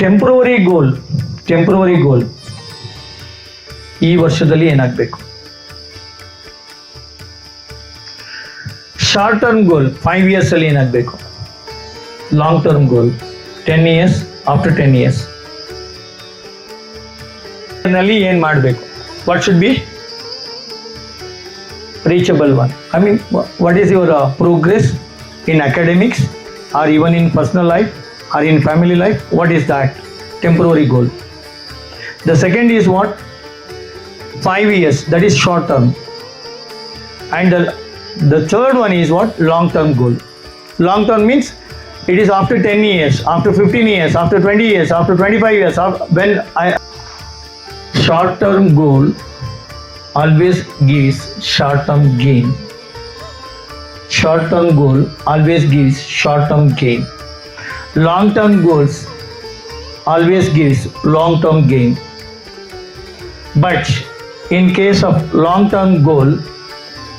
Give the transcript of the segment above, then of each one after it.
Temporary ಗೋಲ್ ಈ ವರ್ಷದಲ್ಲಿ ಏನಾಗಬೇಕು. ಶಾರ್ಟ್ ಟರ್ಮ್ ಗೋಲ್ 5 years ಅಲ್ಲಿ ಏನಾಗಬೇಕು. Long term goal 10 years, after 10 years ನಲ್ಲಿ ಏನು ಮಾಡಬೇಕು. What should be reachable one. I mean, what is your progress in academics or even in personal life or in family life? What is that temporary goal? The second is what? 5 years, that is short term. And the third one is what? Long term goal. Long term means it is after 10 years, after 15 years, after 20 years, after 25 years. When short term goal always gives short term gain. Short term goal always gives short term gain. Long term goals always gives long term gain. But in case of long term goal,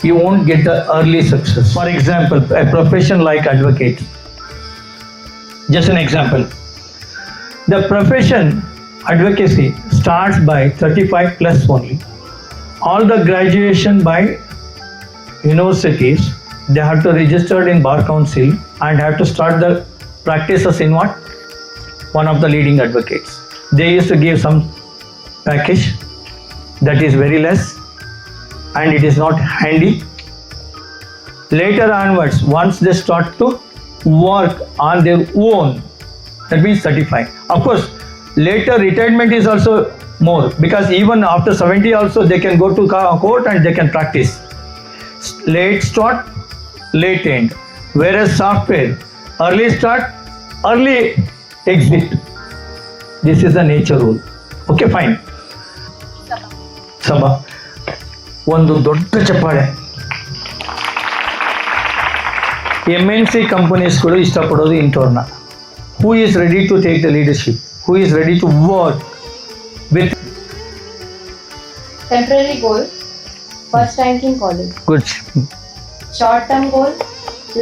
you won't get the early success. For example, a profession like advocate. Just an example. The profession advocacy starts by 35 plus only. All the graduation by universities, they have to register in bar council and have to start the practices in what? One of the leading advocates. They used to give some package that is very less and it is not handy. Later onwards, once they start to work on their own, that means 35. Of course, later retirement is also more, because even after 70 also they can go to court and they can practice. Late start, late end. Whereas software, early start, early exit. This is the nature rule. Okay, fine. ಸಭಾ ಒಂದು ದೊಡ್ಡ ಚಪ್ಪಾಳೆ. MNC ಕಂಪನೀಸ್ಗಳು ಇಷ್ಟಪಡೋದು ಇಂಥವ್ರನ್ನ. Who is ready to take the leadership, who is ready to work with temporary goal, first rank in college. good. Short term goal,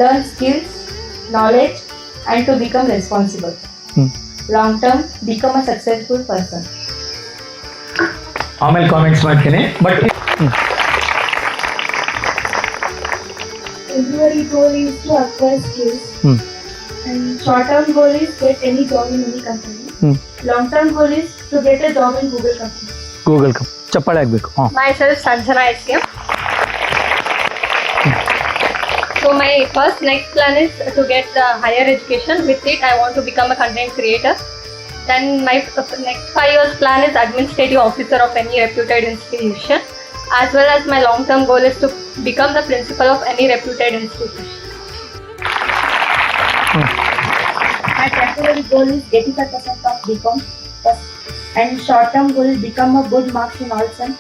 learn skills, knowledge and to become responsible. Long term, become a successful person. ಆಮೇಲೆ comments ಮಾಡ್ತೀನಿ. But temporary goal is to acquire skills. And short term goal is get any job in any company. Long term goal is to get a job in Google company. Google ಚಪ್ಪಾಳೆ ಆಗಬೇಕು. Myself Sanjana SK. So my first next plan is to get higher education. With it, I want to become a content creator. Then my next 5 years plan is administrative officer of any reputed institution. As well as my long term goal is to become the principal of any reputed institution. My temporary goal is 85% of BCom. And short term goal is become a good marks in all sem.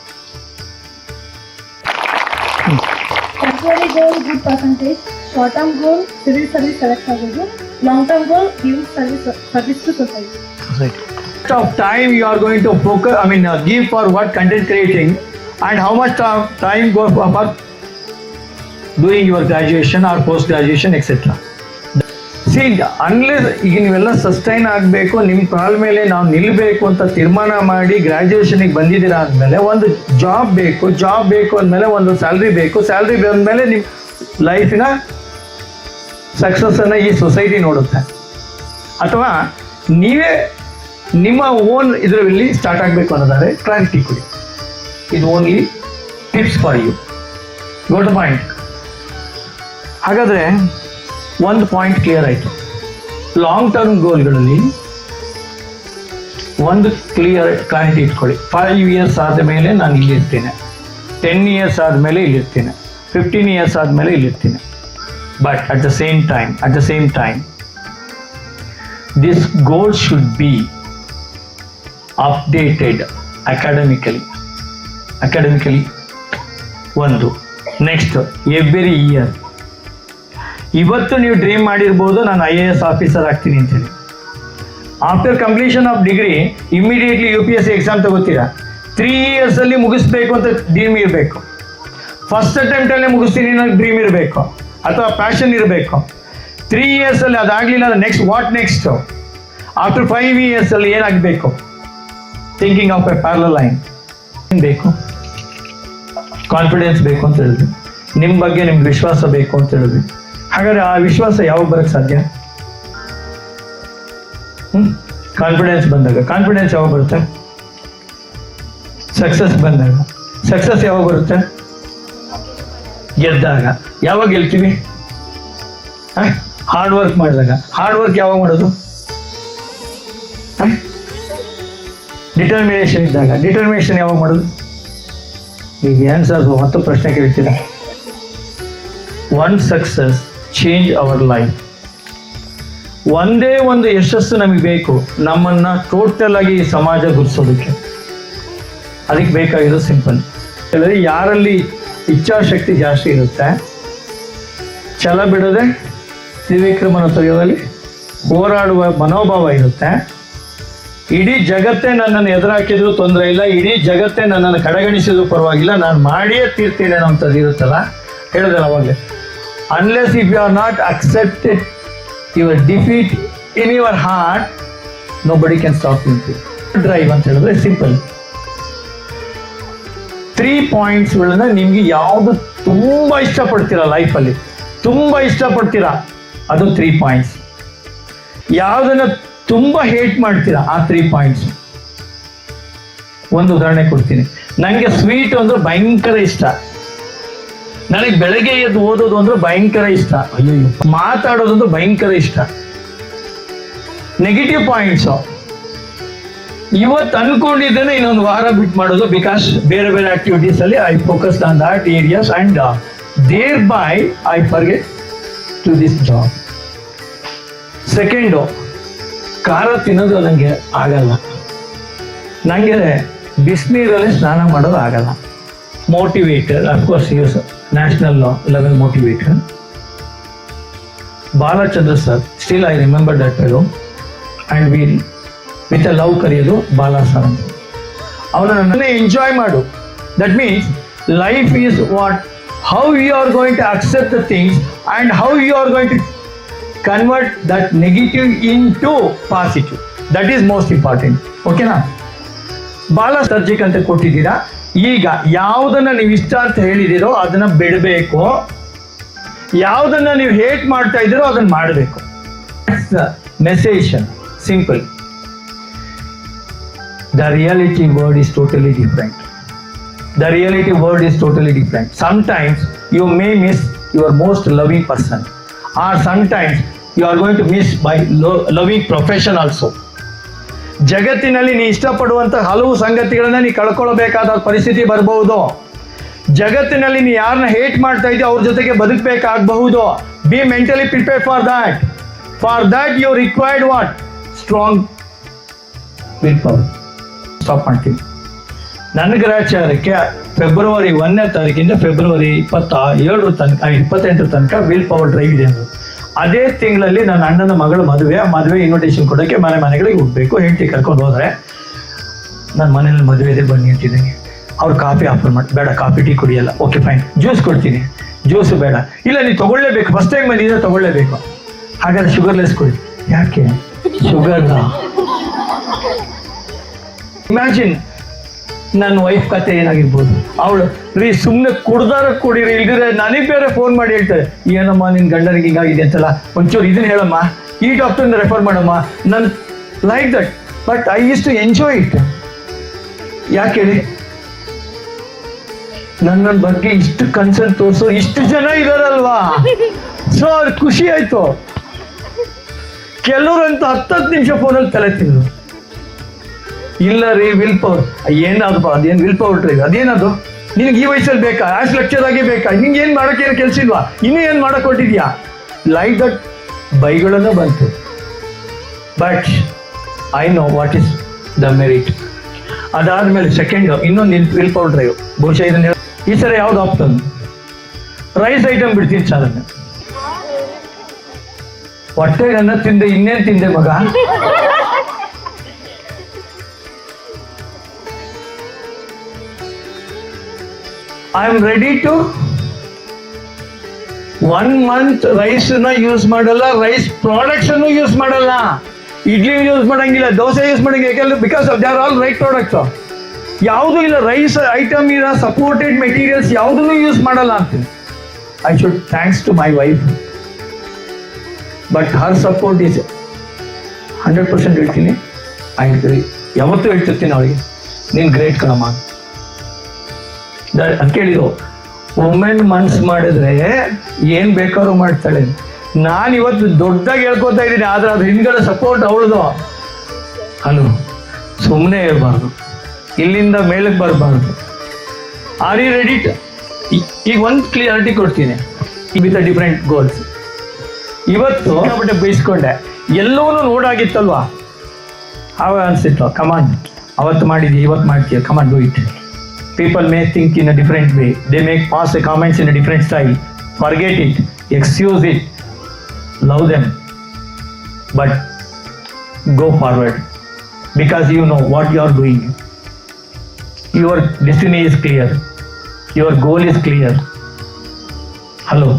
Temporary goal good percentage. Short term goal civil service select ಆಗೋದು. Long term goal give service to society. Of time you are going to focus, give for what? Content creating. And how much time go for doing your graduation or post graduation, etc. See, unless ಈಗ ನೀವೆಲ್ಲ sustain ಆಗಬೇಕು, ನಿಮ್ಮ ಕಾಲ ಮೇಲೆ ನಾವು ನಿಲ್ಲಬೇಕು ಅಂತ ತೀರ್ಮಾನ ಮಾಡಿ ಗ್ರ್ಯಾಜುಯೇಷನಿಗೆ ಬಂದಿದ್ದೀರಾ ಅಂದಮೇಲೆ ಒಂದು ಜಾಬ್ ಬೇಕು ಅಂದಮೇಲೆ ಒಂದು ಸ್ಯಾಲ್ರಿ ಬೇಕು, ಸ್ಯಾಲ್ರಿ ಬಂದಮೇಲೆ ನಿಮ್ಮ ಲೈಫಿನ ಸಕ್ಸಸ್ಸನ್ನು ಈ ಸೊಸೈಟಿ ನೋಡುತ್ತೆ. ಅಥವಾ ನೀವೇ ನಿಮ್ಮ ಓನ್ ಇದರಲ್ಲಿ ಸ್ಟಾರ್ಟ್ ಆಗಬೇಕು ಅನ್ನೋದಾದರೆ ಕ್ಲಾರಿಟಿ ಕೊಡಿ. ಇದು only tips for you. Go to point. ಹಾಗಾದರೆ ಒಂದು ಪಾಯಿಂಟ್ ಕ್ಲಿಯರ್ ಆಯಿತು. ಲಾಂಗ್ ಟರ್ಮ್ ಗೋಲ್ಗಳಲ್ಲಿ ಒಂದು ಕ್ಲಾರಿಟಿ ಇಟ್ಕೊಳ್ಳಿ. 5 years ಆದಮೇಲೆ ನಾನು ಇಲ್ಲಿರ್ತೀನಿ, 10 years ಆದಮೇಲೆ ಇಲ್ಲಿರ್ತೀನಿ, 15 years ಆದಮೇಲೆ ಇಲ್ಲಿರ್ತೀನಿ. But at the same time this goal should be updated academically ಒಂದು. Next, every year. ಇವತ್ತು ನೀವು ಡ್ರೀಮ್ ಮಾಡಿರ್ಬೋದು ನಾನು IAS ಆಫೀಸರ್ ಆಗ್ತೀನಿ ಅಂತೇಳಿ. After completion of degree immediately UPSC exam ತಗೋತೀರಾ. 3 years ಮುಗಿಸ್ಬೇಕು ಅಂತ ಡ್ರೀಮ್ ಇರಬೇಕು. ಫಸ್ಟ್ ಅಟೆಂಪ್ಟಲ್ಲೇ ಮುಗಿಸ್ತೀನಿ ಅನ್ನೋ ಡ್ರೀಮ್ ಇರಬೇಕು ಅಥವಾ ಪ್ಯಾಷನ್ ಇರಬೇಕು. 3 years ಅದಾಗಲಿಲ್ಲ, next what next? After 5 years ಅಲ್ಲಿ ಏನಾಗಬೇಕು? Thinking of a parallel line. ಬೇಕು ಕಾನ್ಫಿಡೆನ್ಸ್ ಬೇಕು ಅಂತ ಹೇಳಿದ್ವಿ, ನಿಮ್ಮ ಬಗ್ಗೆ ನಿಮ್ಗೆ ವಿಶ್ವಾಸ ಬೇಕು ಅಂತ ಹೇಳಿದ್ವಿ. ಹಾಗಾದ್ರೆ ಆ ವಿಶ್ವಾಸ ಯಾವಾಗ ಬರಕ್ಕೆ ಸಾಧ್ಯ? ಕಾನ್ಫಿಡೆನ್ಸ್ ಬಂದಾಗ. ಕಾನ್ಫಿಡೆನ್ಸ್ ಯಾವಾಗ ಬರುತ್ತೆ? ಸಕ್ಸಸ್ ಬಂದಾಗ. ಸಕ್ಸಸ್ ಯಾವಾಗ ಬರುತ್ತೆ? ಗೆದ್ದಾಗ. ಯಾವಾಗ ಗೆಲ್ತೀವಿ? ಹಾರ್ಡ್ ವರ್ಕ್ ಮಾಡಿದಾಗ. ಹಾರ್ಡ್ ವರ್ಕ್ ಯಾವಾಗ ಮಾಡೋದು? ಡಿಟರ್ಮಿನೇಷನ್ ಇದ್ದಾಗ. ಡಿಟರ್ಮಿನೇಷನ್ ಯಾವಾಗ ಮಾಡೋದು? ಈಗ ಏನು ಸರ್ ಮತ್ತು ಪ್ರಶ್ನೆ ಕೇಳ್ತೀರಾ? One success change our life. ಒಂದೇ ಒಂದು ಯಶಸ್ಸು ನಮಗೆ ಬೇಕು, ನಮ್ಮನ್ನ ಟೋಟಲ್ ಆಗಿ ಈ ಸಮಾಜ ಗುರುಸೋದಕ್ಕೆ. ಅದಕ್ಕೆ ಬೇಕಾಗಿರೋದು ಸಿಂಪಲ್. ಯಾರಲ್ಲಿ ಇಚ್ಛಾಶಕ್ತಿ ಜಾಸ್ತಿ ಇರುತ್ತೆ, ಛಲ ಬಿಡದೆ ತ್ರಿವಿಕ್ರಮನ ತೆಗೆಯೋದಲ್ಲಿ ಹೋರಾಡುವ ಮನೋಭಾವ ಇರುತ್ತೆ, ಇಡೀ ಜಗತ್ತೇ ನನ್ನನ್ನು ಎದುರಾಕಿದ್ರು ತೊಂದರೆ ಇಲ್ಲ, ಇಡೀ ಜಗತ್ತೇ ನನ್ನನ್ನು ಕಡೆಗಣಿಸಿದ್ರು ಪರವಾಗಿಲ್ಲ, ನಾನು ಮಾಡಿಯೇ ತೀರ್ತೀನಿ ಅನ್ನೋಂಥದ್ದು ಇರುತ್ತಲ್ಲ, ಹೇಳಿದಲ್ಲ ಅವಾಗಲೇ. Unless if you are not accepted your defeat in your heart, nobody can stop you. Drive ಅಂತ ಹೇಳಿದ್ರೆ ಸಿಂಪಲ್. 3 ಪಾಯಿಂಟ್ಸ್ಗಳನ್ನ ನಿಮ್ಗೆ ಯಾವುದು ತುಂಬ ಇಷ್ಟಪಡ್ತೀರಾ ಲೈಫಲ್ಲಿ, ತುಂಬ ಇಷ್ಟಪಡ್ತೀರಾ, ಅದು 3 ಪಾಯಿಂಟ್ಸ್. ಯಾವುದನ್ನ ತುಂಬ ಹೇಟ್ ಮಾಡ್ತೀರಾ, ಆ 3 ಪಾಯಿಂಟ್ಸ್. ಒಂದು ಉದಾಹರಣೆ ಕೊಡ್ತೀನಿ. ನನಗೆ ಸ್ವೀಟ್ ಅಂದ್ರೆ ಭಯಂಕರ ಇಷ್ಟ. ನನಗೆ ಬೆಳಗ್ಗೆ ಎದ್ದು ಓದೋದು ಅಂದ್ರೆ ಭಯಂಕರ ಇಷ್ಟ. ಅಯ್ಯೋ, ಮಾತಾಡೋದಂದ್ರೆ ಭಯಂಕರ ಇಷ್ಟ. Negative points. ಇವತ್ತು ಅನ್ಕೊಂಡಿದ್ದೇನೆ ಇನ್ನೊಂದು ವಾರ ಬಿಟ್ಟು ಮಾಡೋದು, ಬಿಕಾಸ್ ಬೇರೆ ಬೇರೆ ಆಕ್ಟಿವಿಟೀಸ್ ಅಲ್ಲಿ I focus on that areas and thereby I forget to this job. Second, ಖಾರ ತಿನ್ನೋದು ನನಗೆ ಆಗಲ್ಲ. ನನಗೆ ಬಿಸಿನೀರಲ್ಲಿ ಸ್ನಾನ ಮಾಡೋದು ಆಗಲ್ಲ. Motivator, of course use national level motivator Balachandra sir, still I remember that fellow and with a love ಕರೆಯೋದು ಬಾಲಾ ಸರ್ ಅಂತ. ಅವನು ನನ್ನೇ ಎಂಜಾಯ್ ಮಾಡು. That means life is what, how you are going to accept the things and how you are going to convert that negative into positive. That is most important. ಓಕೆನಾ? ಬಾಲ ಸರ್ಜಿಕ್ ಅಂತ ಕೊಟ್ಟಿದ್ದೀರಾ. ಈಗ ಯಾವುದನ್ನ ನೀವು ಇಷ್ಟ ಅಂತ ಹೇಳಿದಿರೋ ಅದನ್ನ ಬಿಡಬೇಕು, ಯಾವುದನ್ನ ನೀವು ಹೇಟ್ ಮಾಡ್ತಾ ಇದ್ದೀರೋ ಅದನ್ನ ಮಾಡಬೇಕು. Message simple. The reality world is totally different. The reality world is totally different. Sometimes you may miss your most loving person, or sometimes you are going to miss by loving profession also. ಜಗತ್ತಿನಲ್ಲಿ ನೀ ಇಷ್ಟಪಡುವಂಥ ಹಲವು ಸಂಗತಿಗಳನ್ನ ನೀ ಕಳ್ಕೊಳ್ಬೇಕಾದ ಪರಿಸ್ಥಿತಿ ಬರಬಹುದು. ಜಗತ್ತಿನಲ್ಲಿ ನೀ ಯಾರನ್ನ hate ಮಾಡ್ತಾ ಇದೆಯೋ ಅವ್ರ ಜೊತೆಗೆ ಬದುಕಬೇಕಾಗಬಹುದು. Be mentally prepare for that. For that you required what? Strong will power. Stop ಮಾಡ್ತೀನಿ. ನನ್ನ ಗ್ರಹಚಾರಕ್ಕೆ ಫೆಬ್ರವರಿ 1ನೇ ತಾರೀಕಿಂದ ಫೆಬ್ರವರಿ 28 ತನಕ ವಿಲ್ ಪವರ್ ಡ್ರೈವ್ ಇದೆ ಅಂದರು. ಅದೇ ತಿಂಗಳಲ್ಲಿ ನನ್ನ ಅಣ್ಣನ ಮಗಳ ಮದುವೆ ಇನ್ವಿಟೇಷನ್ ಕೊಡೋಕ್ಕೆ ಮನೆಗಳಿಗೆ ಹೋಗ್ಬೇಕು. ಹೆಂಡತಿ ಕರ್ಕೊಂಡು ಹೋದರೆ ನನ್ನ ಮನೇಲಿ ಮದುವೆ ಇದೆ ಬನ್ನಿ ಅಂತಿದ್ದೀನಿ. ಅವ್ರು ಕಾಫಿ ಆಫರ್ ಮಾಡಿ, ಬೇಡ ಕಾಫಿ ಟೀ ಕುಡಿಯಲ್ಲ. ಓಕೆ ಫೈನ್, ಜ್ಯೂಸ್ ಕೊಡ್ತೀನಿ. ಜ್ಯೂಸು ಬೇಡ. ಇಲ್ಲ ನೀವು ತೊಗೊಳ್ಳೇಬೇಕು, ಫಸ್ಟ್ ಟೈಮ್ ಬಂದಿದ್ರೆ ತೊಗೊಳ್ಳೇಬೇಕು. ಹಾಗಾದ್ರೆ ಶುಗರ್ಲೆಸ್ ಕೊಡಿ. ಯಾಕೆ ಶುಗರ್ನ? ಇಮ್ಯಾಜಿನ್ ನನ್ನ ವೈಫ್ ಕತೆ ಏನಾಗಿರ್ಬೋದು. ಅವಳು ರೀ ಸುಮ್ಮನೆ ಕುಡಿರಿ, ಇಲ್ದಿದ್ರೆ ನನಗೆ ಬೇರೆ ಫೋನ್ ಮಾಡಿ ಹೇಳ್ತಾರೆ, ಏನಮ್ಮ ನಿನ್ನ ಗಂಡನಿಗೆ ಹಿಂಗಾಗಿದೆ ಅಂತಲ್ಲ, ಒಂಚೂರು ಇದನ್ನ ಹೇಳಮ್ಮ, ಈ ಡಾಕ್ಟರ್ನ ರೆಫರ್ ಮಾಡಮ್ಮ. ನನ್ನ like that, but I use to enjoy it. ಯಾಕೆ ಹೇಳಿ? ನನ್ನ ಬಗ್ಗೆ ಇಷ್ಟು ಕನ್ಸರ್ನ್ ತೋರಿಸೋ ಇಷ್ಟು ಜನ ಇದಾರಲ್ವಾ, ಸೊ ಅವ್ರಿಗೆ ಖುಷಿ ಆಯ್ತು. ಕೆಲವ್ರಂತೂ 10 ನಿಮಿಷ ಫೋನಲ್ಲಿ ತಲೆ ತಿಂದ್ರು. ಇಲ್ಲ ರೀ ವಿಲ್ ಪವರ್ ಏನಾದ್ರು, ಅದೇನು ವಿಲ್ ಪವರ್ ಡ್ರೈವ್ ಅದೇನದು? ನಿನಗೆ ಈ ವಯಸ್ಸಲ್ಲಿ ಬೇಕಾ? ಆಸ್ ಲೆಕ್ಚರ್ ಆಗಿ ಬೇಕಾ? ನಿಂಗೆ ಏನು ಮಾಡೋಕ್ಕೆ ಏನು ಕೆಲಸ ಇಲ್ವಾ? ಇನ್ನೂ ಏನು ಮಾಡೋಕೆ ಕೊಟ್ಟಿದ್ಯಾ? ಲೈಕ್ ದಟ್ ಬೈಗಳನ್ನು ಬಂತು. But I know what is the merit. ಅದಾದ್ಮೇಲೆ ಸೆಕೆಂಡ್ ಇನ್ನೊಂದು ವಿಲ್ ಪವರ್ ಡ್ರೈವ್. ಬಹುಶಃ ಇದನ್ನ ಈ ಸಲ ಯಾವ್ದು ಆಪ್ತಂದು ರೈಸ್ ಐಟಮ್ ಬಿಡ್ತೀನಿ ಸರ್. ಹೊಟ್ಟೆಗೆ ಅನ್ನ ತಿಂದೆ, ಇನ್ನೇನು ತಿಂದೆ ಮಗ? I am ready to 1 month rice use ಮಾಡಲ್ಲ, ರೈಸ್ ಪ್ರಾಡಕ್ಟ್ಸ್ ಅನ್ನು ಯೂಸ್ ಮಾಡಲ್ಲ. ಇಡ್ಲಿ ಯೂಸ್ ಮಾಡಂಗಿಲ್ಲ, ದೋಸೆ ಯೂಸ್ ಮಾಡಂಗಿಲ್ಲ, ಯಾಕೆಂದ್ರೆ because of they are all right products. ಯಾವುದೂ ಇಲ್ಲ, ರೈಸ್ ಐಟಮ್ ಇರೋ ಸಪೋರ್ಟೆಡ್ ಮೆಟೀರಿಯಲ್ಸ್ ಯಾವುದನ್ನು ಯೂಸ್ ಮಾಡಲ್ಲ ಅಂತೀನಿ. I should thanks to my wife, but her support is 100% ಹೇಳ್ತೀನಿ. ಯಾವತ್ತೂ ಹೇಳ್ತಿರ್ತೀನಿ ಅವಳಿಗೆ, ನೀನು ಗ್ರೇಟ್ ಕಣಮ್ಮ ಅಂತ ಕೇಳಿದ್ರು. ವುಮೆನ್ ಮನ್ಸ್ ಮಾಡಿದ್ರೆ ಏನು ಬೇಕಾದ್ರೂ ಮಾಡ್ತಾಳೆ. ನಾನು ಇವತ್ತು ದೊಡ್ಡದಾಗಿ ಹೇಳ್ಕೊತಾ ಇದ್ದೀನಿ, ಆದ್ರೆ ಅದ್ರ ಹಿಂದ್ಗಡೆ ಸಪೋರ್ಟ್ ಅವಳದು. ಅಲ್ಲೋ, ಸುಮ್ಮನೆ ಇರಬಾರ್ದು, ಇಲ್ಲಿಂದ ಮೇಲಕ್ಕೆ ಬರಬಾರ್ದು. Are you ready? ಈಗ ಒಂದು ಕ್ಲಿಯರಿಟಿ ಕೊಡ್ತೀನಿ ವಿತ್ ಡಿಫ್ರೆಂಟ್ ಗೋಲ್ಸ್. ಇವತ್ತು ಬಟ್ಟೆ ಬೈಸ್ಕೊಂಡೆ, ಎಲ್ಲವನ್ನೂ ನೋಡಾಗಿತ್ತಲ್ವಾ, ಆವಾಗ ಅನಿಸ್ತಿತ್ತು ಕಮಾಂಡ್ ಅವತ್ತು ಮಾಡಿದ್ವಿ ಇವತ್ತು ಮಾಡ್ತೀವಿ, command do it. People may think in a different way. They make pass the comments in a different style. Forget it. Excuse it. Love them. But go forward. Because you know what you are doing. Your destiny is clear. Your goal is clear. Hello.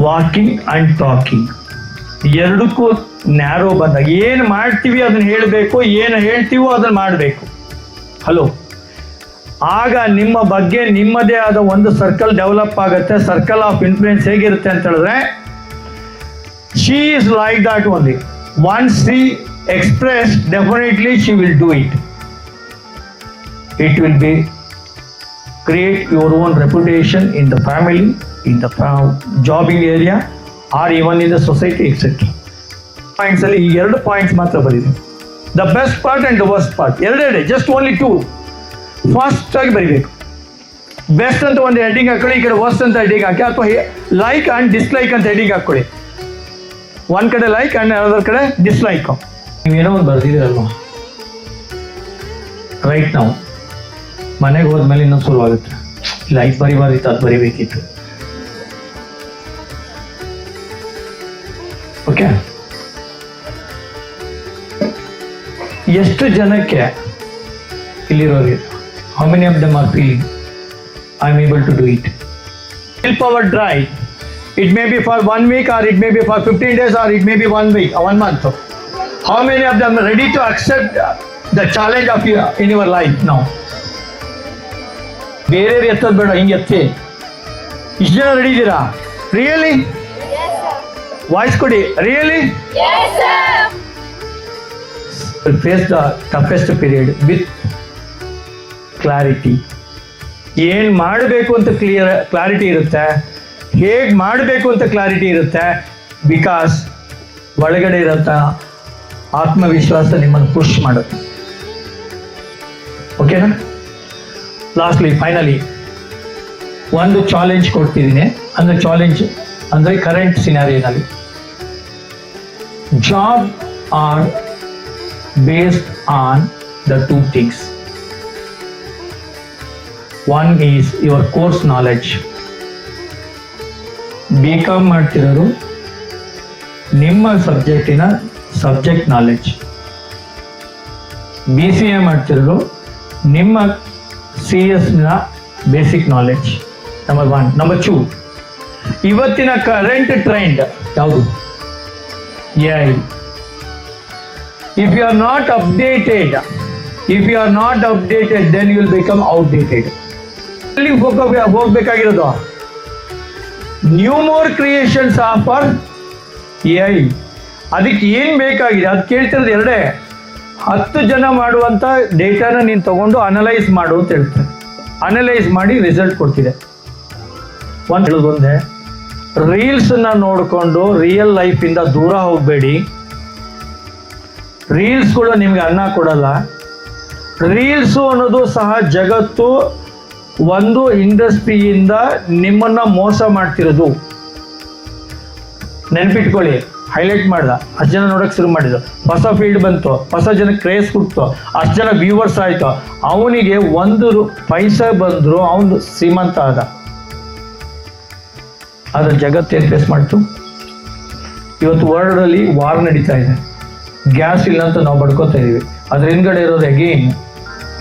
Walking and talking. ಎರಡಕ್ಕೂ narrow ಬಂದಾಗ ಏನು ಮಾಡ್ತೀವಿ ಅದನ್ನು ಹೇಳಬೇಕು, ಏನು ಹೇಳ್ತೀವೋ ಅದನ್ನು ಮಾಡಬೇಕು. Hello, ಆಗ ನಿಮ್ಮ ಬಗ್ಗೆ ನಿಮ್ಮದೇ ಆದ ಒಂದು ಸರ್ಕಲ್ ಡೆವಲಪ್ ಆಗುತ್ತೆ. ಸರ್ಕಲ್ ಆಫ್ ಇನ್ಫ್ಲೂಯೆನ್ಸ್ ಹೇಗಿರುತ್ತೆ ಅಂತ ಹೇಳಿದ್ರೆ, she is like that only. Once she express, definitely she will do it. It will be create your own reputation in the family, in the jobbing area, or even in the society etcetera. ಪಾಯಿಂಟ್ಸಲ್ಲಿ ಈ 2 points ಮಾತ್ರ ಬರೀರಿ. The best part and the worst part ಎರಡೆರಡೆ, just only 2. Fast ಆಗಿ ಬರಿಬೇಕು. Best ಅಂತ ಒಂದು heading ಹಾಕೊಳ್ಳಿ, ಈ ಕಡೆ ವರ್ಸ್ಟ್ ಅಂತ ಹೆಡ್ಡಿಂಗ್ ಹಾಕಿ, ಅಥವಾ ಲೈಕ್ ಆ್ಯಂಡ್ ಡಿಸ್ಲೈಕ್ ಅಂತ ಹೆಡ್ಡಿಂಗ್ ಹಾಕೊಳ್ಳಿ. ಒಂದು ಕಡೆ ಲೈಕ್ ಆ್ಯಂಡ್ ಅದರ ಕಡೆ ಡಿಸ್ಲೈಕ್. ನೀವೇನೋ ಒಂದು ಬರ್ದಿದ್ದೀರಲ್ವ, ರೈಟ್ ನಾವು ಮನೆಗೆ ಹೋದ್ಮೇಲೆ ಇನ್ನೊಂದು ಸುಲಭ ಆಗುತ್ತೆ. ಲೈಕ್ ಬರಿಬಾರ್ದಿತ್ತು, ಅದು ಬರಿಬೇಕಿತ್ತು. ಓಕೆ, ಎಷ್ಟು ಜನಕ್ಕೆ ಇಲ್ಲಿರೋರಿಗೆ, how many of them are feeling I am able to do it? Willpower drive. It may be for 1 week, or it may be for 15 days, or it may be 1 week or 1 month. How many of them are ready to accept the challenge of in your life now? ಬೇರೆ ಎತ್ತೋದು ಬೇಡ, ಹಿಂಗೆ ಎತ್ತಿ. ಇಷ್ಟು ಜನ ready ಇದ್ದೀರಾ? Really? Voice ಕೊಡಿ. Really? Face the toughest period with clarity. ಏನು ಮಾಡಬೇಕು ಅಂತ ಕ್ಲಾರಿಟಿ ಇರುತ್ತೆ, ಹೇಗೆ ಮಾಡಬೇಕು ಅಂತ ಕ್ಲಾರಿಟಿ ಇರುತ್ತೆ. ಬಿಕಾಸ್ ಒಳಗಡೆ ಇರೋಂಥ ಆತ್ಮವಿಶ್ವಾಸ ನಿಮ್ಮನ್ನು ಪುಷ್ ಮಾಡುತ್ತೆ. ಓಕೆನಾ? ಲಾಸ್ಟ್ಲಿ ಫೈನಲಿ ಒಂದು ಚಾಲೆಂಜ್ ಕೊಡ್ತಿದ್ದೀನಿ. ಅಂದರೆ ಚಾಲೆಂಜ್ ಅಂದರೆ ಕರೆಂಟ್ ಸಿನಾರಿಯೋನಲ್ಲಿ job are based on the 2 things. One is your course knowledge. BCom ಮಾಡ್ತಿರೋರು ನಿಮ್ಮ ಸಬ್ಜೆಕ್ಟಿನ ಸಬ್ಜೆಕ್ಟ್ ನಾಲೆಡ್ಜ್, BCA ಮಾಡ್ತಿರೋರು ನಿಮ್ಮ CS-ನ ಬೇಸಿಕ್ ನಾಲೆಡ್ಜ್. ನಂಬರ್ 1. ನಂಬರ್ 2, ಇವತ್ತಿನ ಕರೆಂಟ್ ಟ್ರೆಂಡ್ ಯಾವುದು? AI. If you are not updated, then you will become outdated. ಹೋಗ್ಬೇಕಾಗಿರೋದು new more creations for AI. ಅದಕ್ಕೆ ಏನು ಬೇಕಾಗಿದೆ ಅದು ಕೇಳ್ತಿರೋದು ಎರಡೇ. 10 ಜನ ಮಾಡುವಂಥ ಡೇಟಾನ ನೀನು ತಗೊಂಡು ಅನಲೈಸ್ ಮಾಡು ಅಂತ ಹೇಳ್ತಾರೆ. ಅನಲೈಸ್ ಮಾಡಿ ರಿಸಲ್ಟ್ ಕೊಡ್ತಿದೆ. ಒಂದು ಹೇಳೋದು ಒಂದೇ, ರೀಲ್ಸನ್ನ ನೋಡಿಕೊಂಡು ರಿಯಲ್ ಲೈಫಿಂದ ದೂರ ಹೋಗಬೇಡಿ. ರೀಲ್ಸ್ಗಳು ನಿಮಗೆ ಅನ್ನ ಕೊಡಲ್ಲ. ರೀಲ್ಸು ಅನ್ನೋದು ಸಹ ಜಗತ್ತು ಒಂದು ಇಂಡಸ್ಟ್ರಿಯಿಂದ ನಿಮ್ಮನ್ನು ಮೋಸ ಮಾಡ್ತಿರೋದು. ನೆನ್ಪಿಟ್ಕೊಳ್ಳಿ, ಹೈಲೈಟ್ ಮಾಡ್ದ, ಅಷ್ಟು ಜನ ನೋಡೋಕೆ ಶುರು ಮಾಡಿದ್ರು, ಹೊಸ ಫೀಲ್ಡ್ ಬಂತು, ಹೊಸ ಜನಕ್ಕೆ ಕ್ರೇಜ್ ಕೊಡ್ತು, ಅಷ್ಟು ಜನ ವ್ಯೂವರ್ಸ್ ಆಯಿತು, ಅವನಿಗೆ 1 ಪೈಸೆ ಬಂದರೂ ಅವನು ಶ್ರೀಮಂತ ಆದ. ಆದರೆ ಜಗತ್ತೇನು ಫೇಸ್ ಮಾಡ್ತು? ಇವತ್ತು ವರ್ಲ್ಡಲ್ಲಿ ವಾರ್ ನಡೀತಾ ಇದೆ. ಗ್ಯಾಸ್ ಇಲ್ಲ ಅಂತ ನಾವು ಬಡ್ಕೋತಾ ಇದ್ದೀವಿ. ಅದ್ರ ಹಿಂದ್ಗಡೆ ಇರೋದು ಅಗೇನ್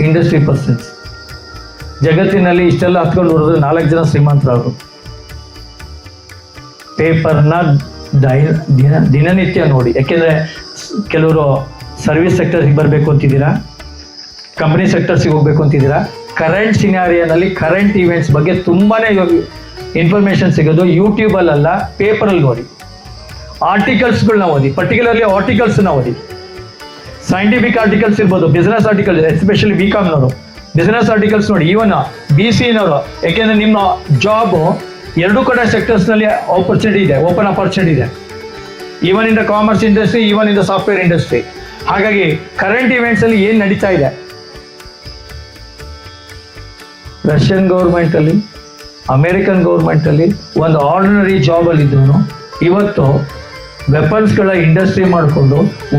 ಇಂಡಸ್ಟ್ರಿ ಪರ್ಸನ್ಸ್. ಜಗತ್ತಿನಲ್ಲಿ ಇಷ್ಟೆಲ್ಲ ಹತ್ಕೊಂಡು ಬರೋದು 4 ಜನ ಶ್ರೀಮಂತರವರು. ಪೇಪರ್ನ ದಿನನಿತ್ಯ ನೋಡಿ, ಯಾಕೆಂದರೆ ಕೆಲವರು ಸರ್ವಿಸ್ ಸೆಕ್ಟರ್ಗೆ ಬರಬೇಕು ಅಂತಿದ್ದೀರಾ, ಕಂಪ್ನಿ ಸೆಕ್ಟರ್ಸಿಗೆ ಹೋಗ್ಬೇಕು ಅಂತಿದ್ದೀರಾ. ಕರೆಂಟ್ ಸಿನಾರಿಯೋನಲ್ಲಿ ಕರೆಂಟ್ ಇವೆಂಟ್ಸ್ ಬಗ್ಗೆ ತುಂಬಾ ಇನ್ಫಾರ್ಮೇಷನ್ ಸಿಗೋದು ಯೂಟ್ಯೂಬಲ್ಲ, ಪೇಪರಲ್ಲಿ ಓದಿ, ಆರ್ಟಿಕಲ್ಸ್ಗಳನ್ನ ಓದಿ, ಪರ್ಟಿಕ್ಯುಲರ್ಲಿ ಆರ್ಟಿಕಲ್ಸ್ನ ಓದಿ. ಸೈಂಟಿಫಿಕ್ ಆರ್ಟಿಕಲ್ಸ್ ಇರ್ಬೋದು, ಬಿಸ್ನೆಸ್ ಆರ್ಟಿಕಲ್ಸ್, ಎಸ್ಪೆಷಲಿ BComನವರು ಬಿಸ್ನೆಸ್ ಆರ್ಟಿಕಲ್ಸ್ ನೋಡಿ, ಈವನ್ BCನವರು. ಯಾಕೆಂದರೆ ನಿಮ್ಮ ಜಾಬು ಎರಡೂ ಕಡೆ ಸೆಕ್ಟರ್ಸ್ನಲ್ಲಿ ಆಪರ್ಚುನಿಟಿ ಇದೆ, ಓಪನ್ ಆಪರ್ಚುನಿಟಿ ಇದೆ, even in the commerce industry, even in the software industry. ಹಾಗಾಗಿ ಕರೆಂಟ್ ಇವೆಂಟ್ಸಲ್ಲಿ ಏನು ನಡೀತಾ ಇದೆ, ರಷ್ಯನ್ ಗೌರ್ಮೆಂಟಲ್ಲಿ, ಅಮೇರಿಕನ್ ಗೌರ್ಮೆಂಟಲ್ಲಿ ಒಂದು ಆರ್ಡಿನರಿ ಜಾಬಲ್ಲಿದ್ದವನು ಇವತ್ತು ವೆಪನ್ಸ್ಗಳ ಇಂಡಸ್ಟ್ರಿ ಮಾಡಿಕೊಂಡು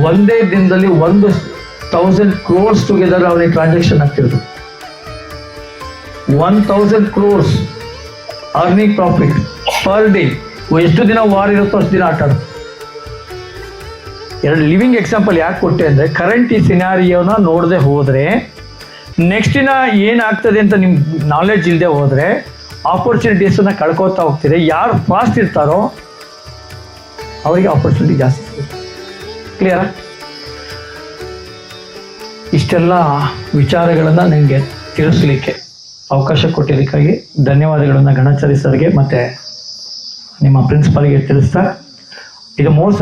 ಒಂದೇ ದಿನದಲ್ಲಿ 1,000 crores ಟುಗೆದರ್ ಅವನಿಗೆ ಟ್ರಾನ್ಸಾಕ್ಷನ್ ಆಗ್ತಿರೋದು. 1,000 crores earning profit per day. ಎಷ್ಟು ದಿನ ವಾರ ಇರುತ್ತೋ ಅಷ್ಟು ದಿನ ಆಟ ಆಡೋದು. ಎರಡು ಲಿವಿಂಗ್ ಎಕ್ಸಾಂಪಲ್ ಯಾಕೆ ಕೊಟ್ಟೆ ಅಂದರೆ, ಕರೆಂಟ್ ಈ ಸಿನಾರಿಯೋನ ನೋಡದೆ ಹೋದರೆ ನೆಕ್ಸ್ಟ್ ದಿನ ಏನಾಗ್ತದೆ ಅಂತ ನಿಮ್ಗೆ ನಾಲೆಡ್ಜ್ ಇಲ್ಲದೆ ಹೋದರೆ ಆಪರ್ಚುನಿಟೀಸನ್ನು ಕಳ್ಕೊತಾ ಹೋಗ್ತೀರಿ. ಯಾರು ಫಾಸ್ಟ್ ಇರ್ತಾರೋ ಅವರಿಗೆ ಆಪರ್ಚುನಿಟಿ ಜಾಸ್ತಿ ಸಿಗುತ್ತೆ. ಕ್ಲಿಯರಾ? ಇಷ್ಟೆಲ್ಲ ವಿಚಾರಗಳನ್ನು ನನಗೆ ತಿಳಿಸ್ಲಿಕ್ಕೆ ಅವಕಾಶ ಕೊಟ್ಟಿದ್ದಕ್ಕಾಗಿ ಧನ್ಯವಾದಗಳನ್ನು ಗಣಾಚಾರಿ ಸರ್ಗೆ ಮತ್ತು ನಿಮ್ಮ ಪ್ರಿನ್ಸಿಪಾಲ್ಗೆ ತಿಳಿಸ್ತಾ, ಇದು ಮೋಸ್ಟ್